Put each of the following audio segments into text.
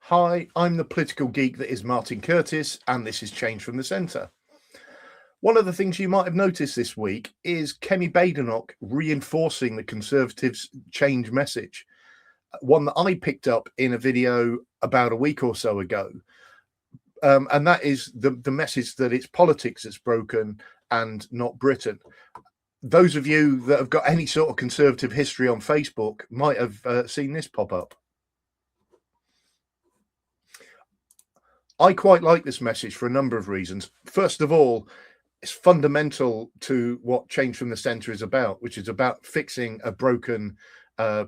Hi, I'm the political geek that is Martin Curtis, and this is Change from the Centre. One of the things you might have noticed this week is Kemi Badenoch reinforcing the Conservatives' change message, one that I picked up in a video about a week or so ago. And that is the message that it's politics that's broken and not Britain. Those of you that have got any sort of Conservative history on Facebook might have seen this pop up. I quite like this message for a number of reasons. First of all, it's fundamental to what Change from the Centre is about, which is about fixing a broken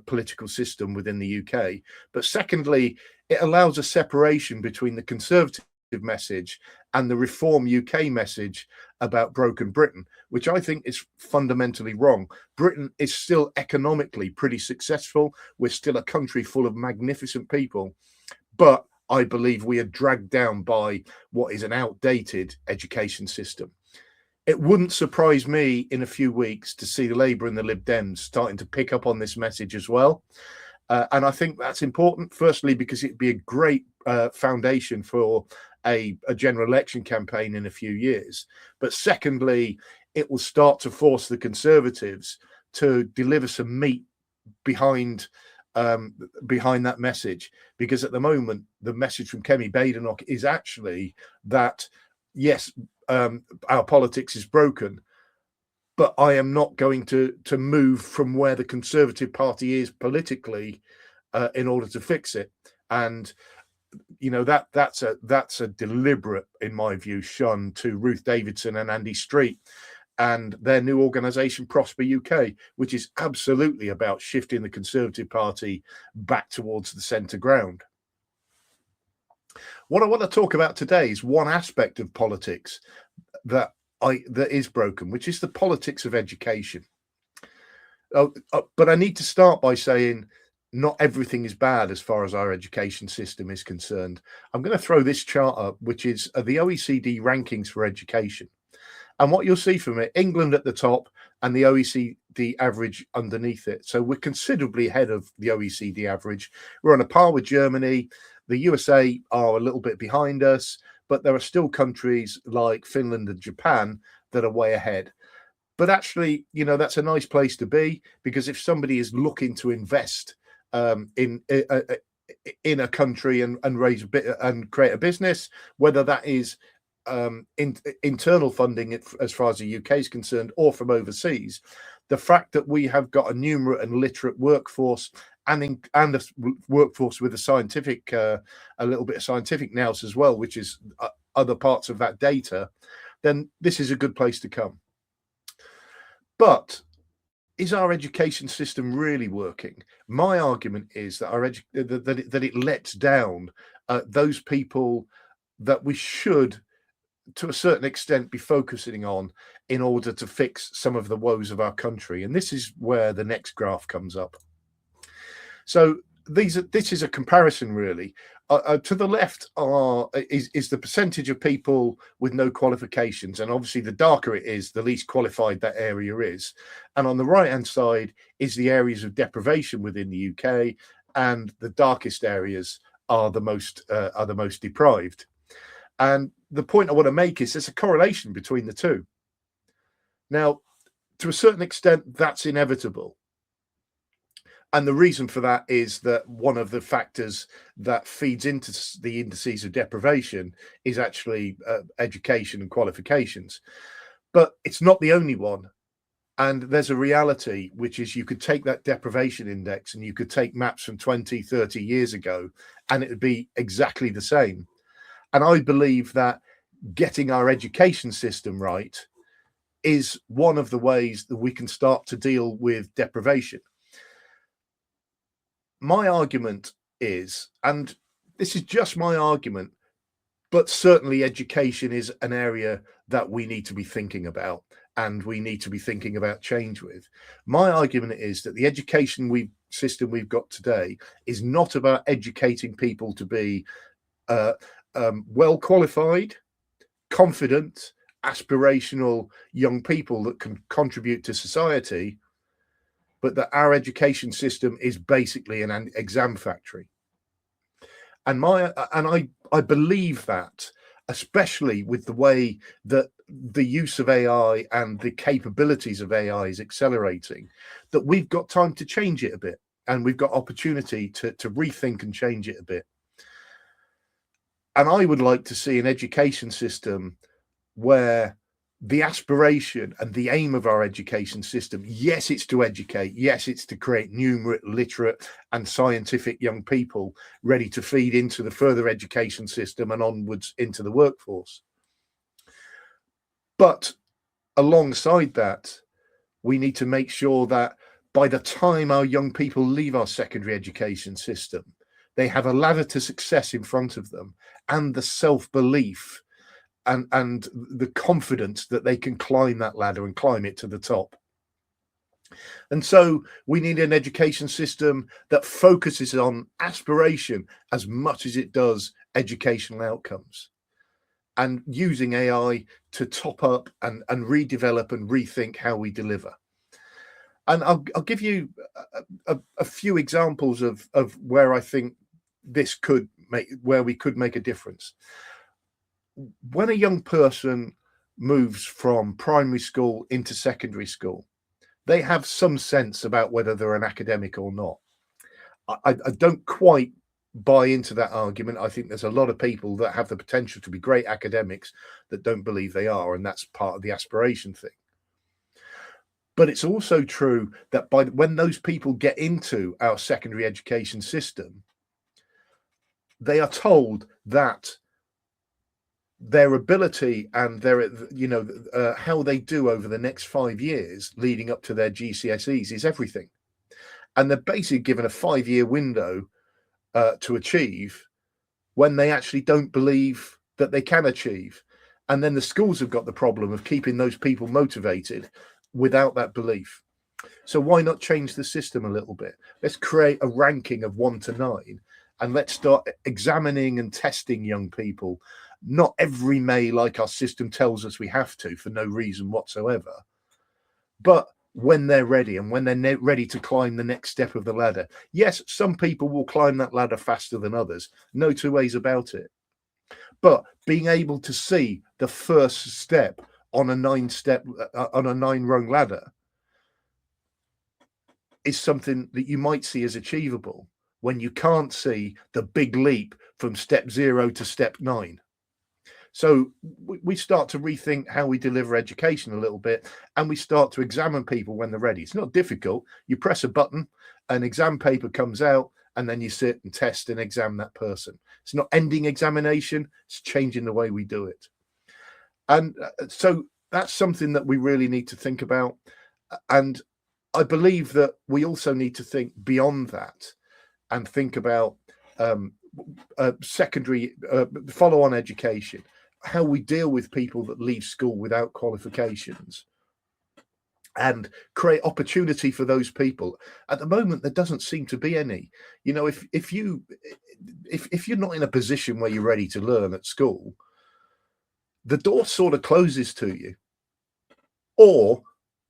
political system within the UK. But secondly, it allows a separation between the Conservative message and the Reform UK message about broken Britain, which I think is fundamentally wrong. Britain is still economically pretty successful. We're still a country full of magnificent people, but I believe we are dragged down by what is an outdated education system. It wouldn't surprise me in a few weeks to see the Labour and the Lib Dems starting to pick up on this message as well. And I think that's important, firstly, because it'd be a great foundation for a general election campaign in a few years. But secondly, it will start to force the Conservatives to deliver some meat behind that message, because at the moment the message from Kemi Badenoch is actually that yes, our politics is broken, but I am not going to move from where the Conservative Party is politically in order to fix it. And you know that's a deliberate, in my view, shun to Ruth Davidson and Andy Street and their new organisation, Prosper UK, which is absolutely about shifting the Conservative Party back towards the centre ground. What I want to talk about today is one aspect of politics that is broken, which is the politics of education. But I need to start by saying not everything is bad as far as our education system is concerned. I'm going to throw this chart up, which is the OECD rankings for education. And what you'll see from it, England at the top and the OECD average underneath it. So we're considerably ahead of the OECD average. We're on a par with Germany. The USA are a little bit behind us, but there are still countries like Finland and Japan that are way ahead. But actually, you know, that's a nice place to be, because if somebody is looking to invest in a country and raise a bit and create a business, whether that is internal funding as far as the UK is concerned or from overseas, the fact that we have got a numerate and literate workforce and a workforce with a little bit of scientific nous as well, which is other parts of that data, then this is a good place to come. But is our education system really working? My argument is that that it lets down those people that we should, to a certain extent, be focusing on in order to fix some of the woes of our country. And this is where the next graph comes up. So this is a comparison, really. To the left is the percentage of people with no qualifications, and obviously the darker it is, the least qualified that area is. And on the right hand side is the areas of deprivation within the UK, and the darkest areas are the most deprived. And the point I want to make is there's a correlation between the two. Now, to a certain extent, that's inevitable. And the reason for that is that one of the factors that feeds into the indices of deprivation is actually education and qualifications. But it's not the only one. And there's a reality, which is you could take that deprivation index and you could take maps from 20, 30 years ago, and it would be exactly the same. And I believe that getting our education system right is one of the ways that we can start to deal with deprivation. My argument is, and this is just my argument, but certainly education is an area that we need to be thinking about, and we need to be thinking about change with. My argument is that the education system we've got today is not about educating people to be well qualified, confident, aspirational young people that can contribute to society, but that our education system is basically an exam factory. And I believe that, especially with the way that the use of AI and the capabilities of AI is accelerating, that we've got time to change it a bit, and we've got opportunity to rethink and change it a bit. And I would like to see an education system where the aspiration and the aim of our education system, yes, it's to educate, yes, it's to create numerate, literate and scientific young people ready to feed into the further education system and onwards into the workforce. But alongside that, we need to make sure that by the time our young people leave our secondary education system, they have a ladder to success in front of them, and the self-belief and the confidence that they can climb that ladder and climb it to the top. And so we need an education system that focuses on aspiration as much as it does educational outcomes, and using AI to top up and redevelop and rethink how we deliver. And I'll give you a few examples of where I think this could make, where we could make a difference. When a young person moves from primary school into secondary school, they have some sense about whether they're an academic or not. I don't quite buy into that argument. I think there's a lot of people that have the potential to be great academics that don't believe they are, and that's part of the aspiration thing. But it's also true that when those people get into our secondary education system, they are told that their ability and their, how they do over the next 5 years leading up to their GCSEs is everything. And they're basically given a 5-year window to achieve when they actually don't believe that they can achieve. And then the schools have got the problem of keeping those people motivated without that belief. So why not change the system a little bit? Let's create a ranking of 1 to 9, and let's start examining and testing young people, not every May like our system tells us we have to for no reason whatsoever, but when they're ready, and when they're ready to climb the next step of the ladder. Yes, some people will climb that ladder faster than others, no two ways about it. But being able to see the first step on a 9-rung ladder is something that you might see as achievable when you can't see the big leap from step 0 to step 9. So we start to rethink how we deliver education a little bit, and we start to examine people when they're ready. It's not difficult. You press a button, an exam paper comes out, and then you sit and test and examine that person. It's not ending examination, it's changing the way we do it. And so that's something that we really need to think about. And I believe that we also need to think beyond that and think about secondary follow-on education, how we deal with people that leave school without qualifications, and create opportunity for those people. At the moment, there doesn't seem to be any. You know, if you're not in a position where you're ready to learn at school, the door sort of closes to you, or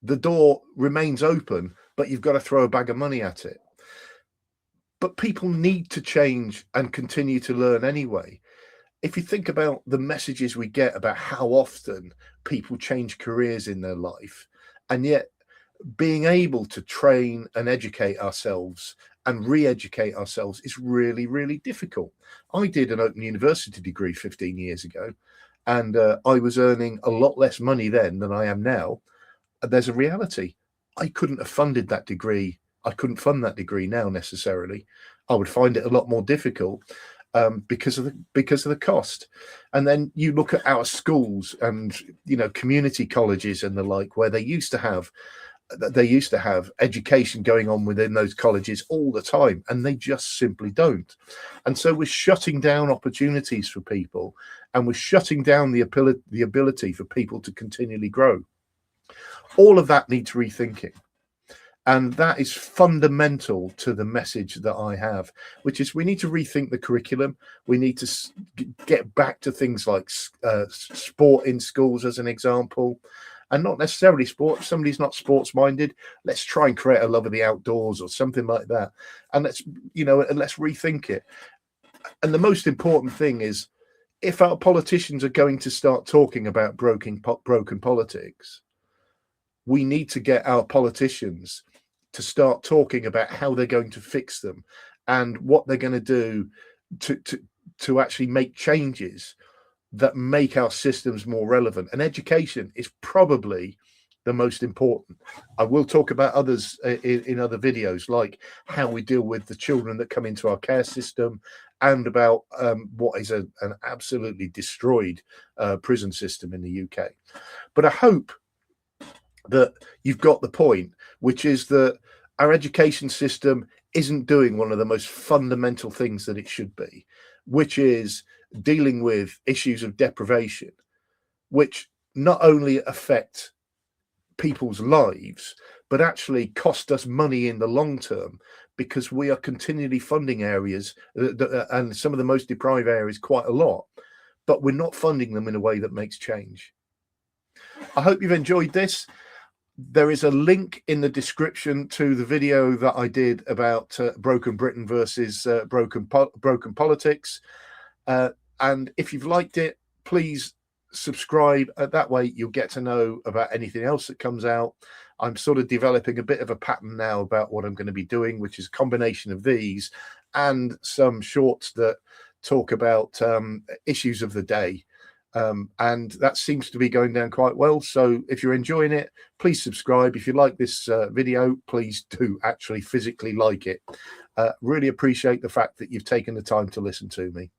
the door remains open, but you've got to throw a bag of money at it. But people need to change and continue to learn anyway. If you think about the messages we get about how often people change careers in their life, and yet being able to train and educate ourselves and re-educate ourselves is really, really difficult. I did an Open University degree 15 years ago, and I was earning a lot less money then than I am now. There's a reality. I couldn't have funded that degree. I couldn't fund that degree now necessarily. I would find it a lot more difficult because of the cost. And then you look at our schools and, you know, community colleges and the like, where they used to have education going on within those colleges all the time, and they just simply don't. And so we're shutting down opportunities for people, and we're shutting down the ability for people to continually grow. All of that needs rethinking. And that is fundamental to the message that I have, which is we need to rethink the curriculum. We need to get back to things like sport in schools, as an example, and not necessarily sport. If somebody's not sports minded, let's try and create a love of the outdoors or something like that. And let's rethink it. And the most important thing is, if our politicians are going to start talking about broken politics, we need to get our politicians to start talking about how they're going to fix them and what they're going to do to actually make changes that make our systems more relevant. And education is probably the most important. I will talk about others in other videos, like how we deal with the children that come into our care system, and about what is an absolutely destroyed prison system in the UK. But I hope that you've got the point, which is that our education system isn't doing one of the most fundamental things that it should be, which is dealing with issues of deprivation, which not only affect people's lives, but actually cost us money in the long term, because we are continually funding areas and some of the most deprived areas quite a lot, but we're not funding them in a way that makes change. I hope you've enjoyed this. There is a link in the description to the video that I did about Broken Britain versus broken politics. And if you've liked it, please subscribe. That way you'll get to know about anything else that comes out. I'm sort of developing a bit of a pattern now about what I'm going to be doing, which is a combination of these and some shorts that talk about issues of the day. And that seems to be going down quite well. So if you're enjoying it, please subscribe. If you like this video, please do actually physically like it. Really appreciate the fact that you've taken the time to listen to me.